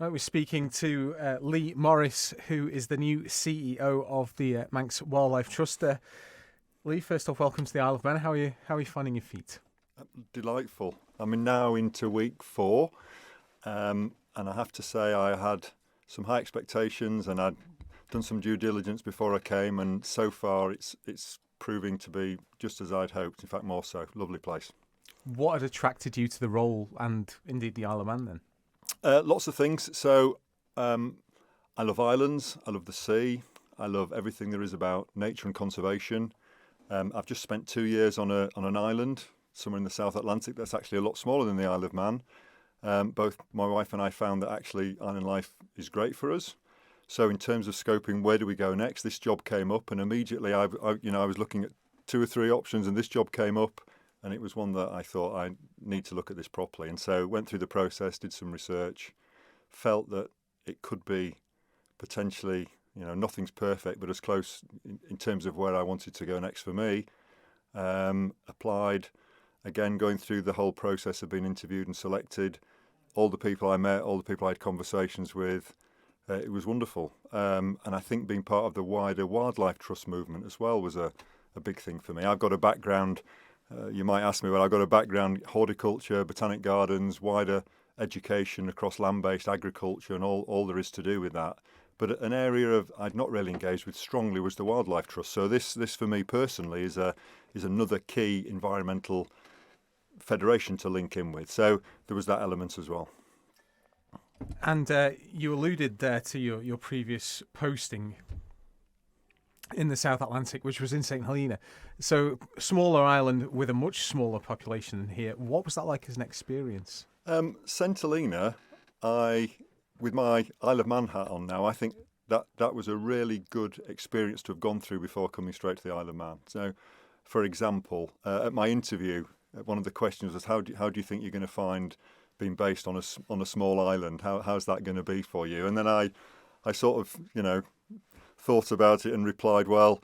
Right, we're speaking to Leigh Morris, who is the new CEO of the Manx Wildlife Trust. Leigh, first off, welcome to the Isle of Man. How are you? How are you finding your feet? Delightful. I'm now into week 4, and I have to say I had some high expectations, and I'd done some due diligence before I came, and so far it's proving to be just as I'd hoped. In fact, more so. Lovely place. What had attracted you to the role, and indeed the Isle of Man? Then, Lots of things. So I love islands. I love the sea. I love everything there is about nature and conservation. I've just spent 2 years on an island somewhere in the South Atlantic that's actually a lot smaller than the Isle of Man. Both my wife and I found that actually island life is great for us. So in terms of scoping, where do we go next? This job came up, and immediately I was looking at 2 or 3 options, and this job came up, and it was one that I thought I need to look at this properly. And so went through the process, did some research, felt that it could be potentially, nothing's perfect, but as close in terms of where I wanted to go next for me. Applied, again, going through the whole process of being interviewed and selected. All the people I met, all the people I had conversations with, it was wonderful. And I think being part of the wider Wildlife Trust movement as well was a big thing for me. I've got a background, you might ask me, well, I've got a background, horticulture, botanic gardens, wider education across land-based agriculture and all there is to do with that. But an area I'd not really engaged with strongly was the Wildlife Trust. So this for me personally is another key environmental federation to link in with. So there was that element as well. and you alluded there to your previous posting in the South Atlantic, which was in St Helena. So, smaller island with a much smaller population than here. What was that like as an experience? St Helena, with my Isle of Man hat on now, I think that was a really good experience to have gone through before coming straight to the Isle of Man. So, for example, at my interview, one of the questions was, how do you think you're going to find being based on a small island? How's that going to be for you? And then I sort of, thought about it and replied, well,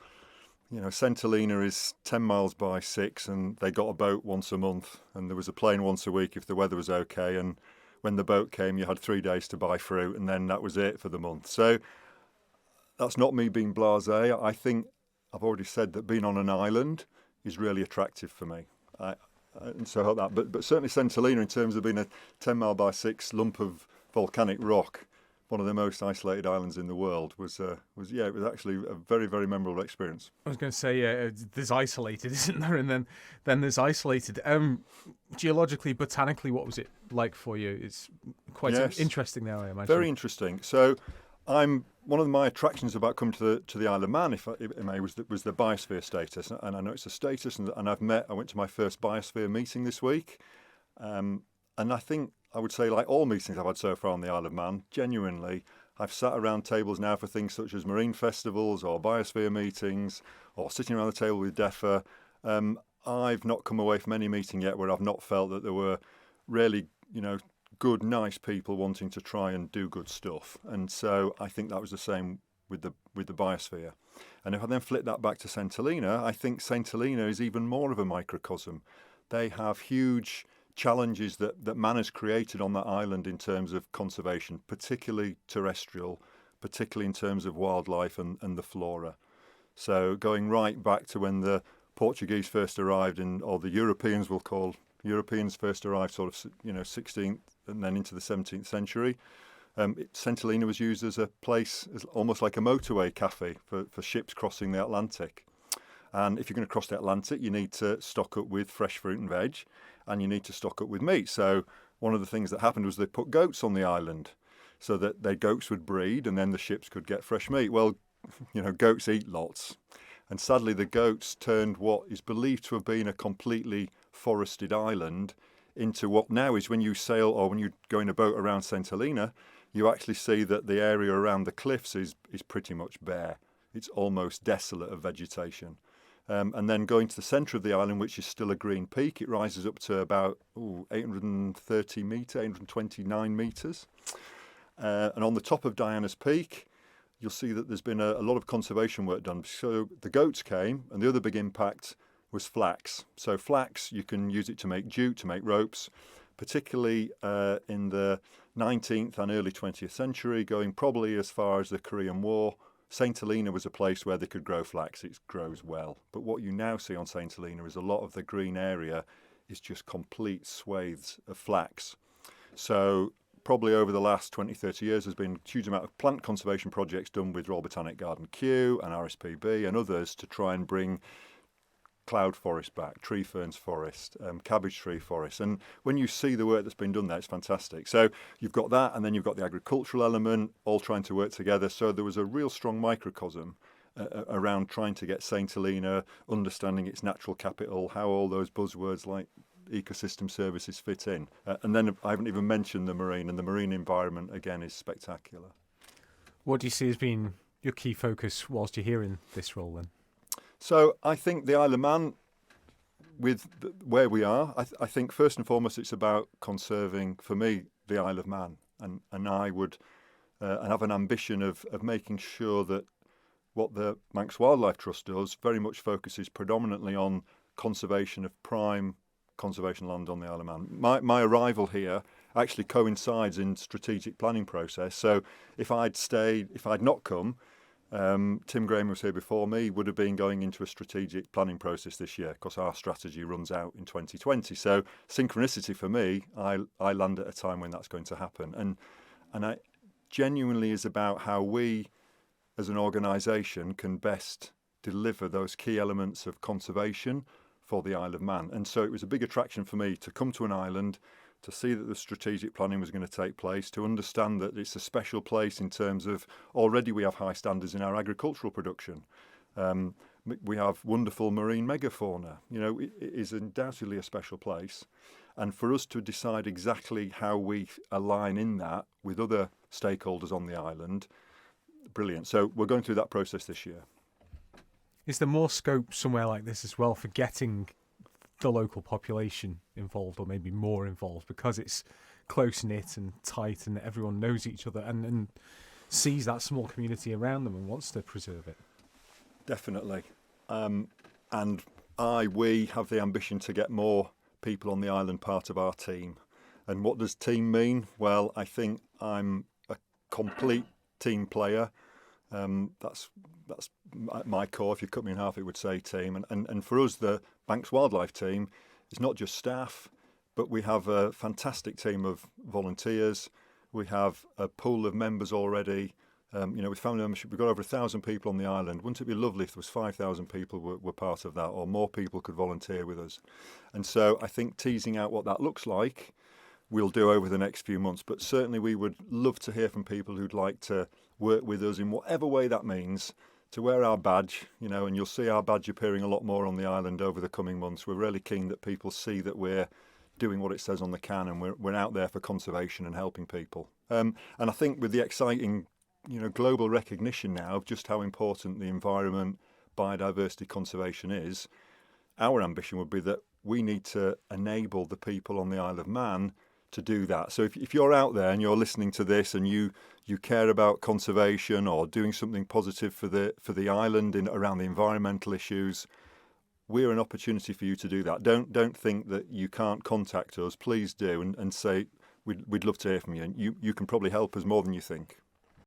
St Helena is 10 miles by 6, and they got a boat once a month, and there was a plane once a week if the weather was okay, and when the boat came you had 3 days to buy fruit, and then that was it for the month. So that's not me being blasé. I think I've already said that being on an island is really attractive for me. And so I hope that, but certainly St Helena, in terms of being a 10 mile by 6 lump of volcanic rock, one of the most isolated islands in the world, it was actually a very, very memorable experience. I was going to say, there's isolated, isn't there? And then there's isolated. Geologically, botanically, what was it like for you? It's quite interesting there, I imagine. Very interesting. So, one of my attractions about coming to the Isle of Man, if I may, was the biosphere status. And I know it's a status, and I went to my first biosphere meeting this week, and I think I would say, like all meetings I've had so far on the Isle of Man, genuinely, I've sat around tables now for things such as marine festivals or biosphere meetings or sitting around the table with DEFRA. I've not come away from any meeting yet where I've not felt that there were really, good, nice people wanting to try and do good stuff. And so I think that was the same with the biosphere. And if I then flip that back to St Helena, I think St Helena is even more of a microcosm. They have huge challenges that man has created on that island in terms of conservation, particularly terrestrial, particularly in terms of wildlife and the flora. So going right back to when the Portuguese first arrived, or the Europeans will call Europeans first arrived, sort of 16th and then into the 17th century. St Helena was used as a place, as almost like a motorway cafe for ships crossing the Atlantic. And if you're going to cross the Atlantic, you need to stock up with fresh fruit and veg, and you need to stock up with meat. So one of the things that happened was they put goats on the island so that their goats would breed, and then the ships could get fresh meat. Well, goats eat lots. And sadly, the goats turned what is believed to have been a completely forested island into what now is, when you sail or when you go in a boat around St Helena, you actually see that the area around the cliffs is pretty much bare. It's almost desolate of vegetation. And then going to the centre of the island, which is still a green peak, it rises up to about 830 metres, 829 metres. And on the top of Diana's Peak, you'll see that there's been a lot of conservation work done. So the goats came, and the other big impact was flax. So flax, you can use it to make jute, to make ropes, particularly in the 19th and early 20th century, going probably as far as the Korean War. St Helena was a place where they could grow flax. It grows well. But what you now see on St Helena is a lot of the green area is just complete swathes of flax. So probably over the last 20, 30 years, there's been a huge amount of plant conservation projects done with Royal Botanic Garden Kew and RSPB and others to try and bring cloud forest back, tree ferns forest, cabbage tree forest. And when you see the work that's been done there, it's fantastic. So you've got that, and then you've got the agricultural element, all trying to work together. So there was a real strong microcosm around trying to get St Helena, understanding its natural capital, how all those buzzwords like ecosystem services fit in. And then I haven't even mentioned the marine, and the marine environment, again, is spectacular. What do you see as being your key focus whilst you're here in this role then? So I think the Isle of Man, with where we are, I think first and foremost it's about conserving, for me, the Isle of Man. And I would and have an ambition of making sure that what the Manx Wildlife Trust does very much focuses predominantly on conservation of prime conservation land on the Isle of Man. My arrival here actually coincides in strategic planning process. So if I'd not come, Tim Graham was here before me, would have been going into a strategic planning process this year because our strategy runs out in 2020. So synchronicity for me, I land at a time when that's going to happen. And I genuinely is about how we as an organisation can best deliver those key elements of conservation for the Isle of Man. And so it was a big attraction for me to come to an island, to see that the strategic planning was going to take place, to understand that it's a special place in terms of already we have high standards in our agricultural production. We have wonderful marine megafauna. You know, it is undoubtedly a special place. And for us to decide exactly how we align in that with other stakeholders on the island, brilliant. So we're going through that process this year. Is there more scope somewhere like this as well for getting the local population involved, or maybe more involved, because it's close-knit and tight and everyone knows each other and sees that small community around them and wants to preserve it? Definitely. And we have the ambition to get more people on the island part of our team. And what does team mean? Well, I think I'm a complete team player. That's my core. If you cut me in half, it would say team. And for us, the Manx Wildlife team is not just staff, but we have a fantastic team of volunteers. We have a pool of members already. With family membership, we've got over 1,000 people on the island. Wouldn't it be lovely if there was 5,000 people were part of that, or more people could volunteer with us? And so I think teasing out what that looks like, we'll do over the next few months. But certainly we would love to hear from people who'd like to work with us in whatever way that means, to wear our badge, and you'll see our badge appearing a lot more on the island over the coming months. We're really keen that people see that we're doing what it says on the can, and we're out there for conservation and helping people. And I think with the exciting global recognition now of just how important the environment, biodiversity conservation is, our ambition would be that we need to enable the people on the Isle of Man to do that. So if you're out there and you're listening to this and you care about conservation or doing something positive for the island around the environmental issues, we're an opportunity for you to do that. Don't think that you can't contact us. Please do and say we'd love to hear from you. And you can probably help us more than you think.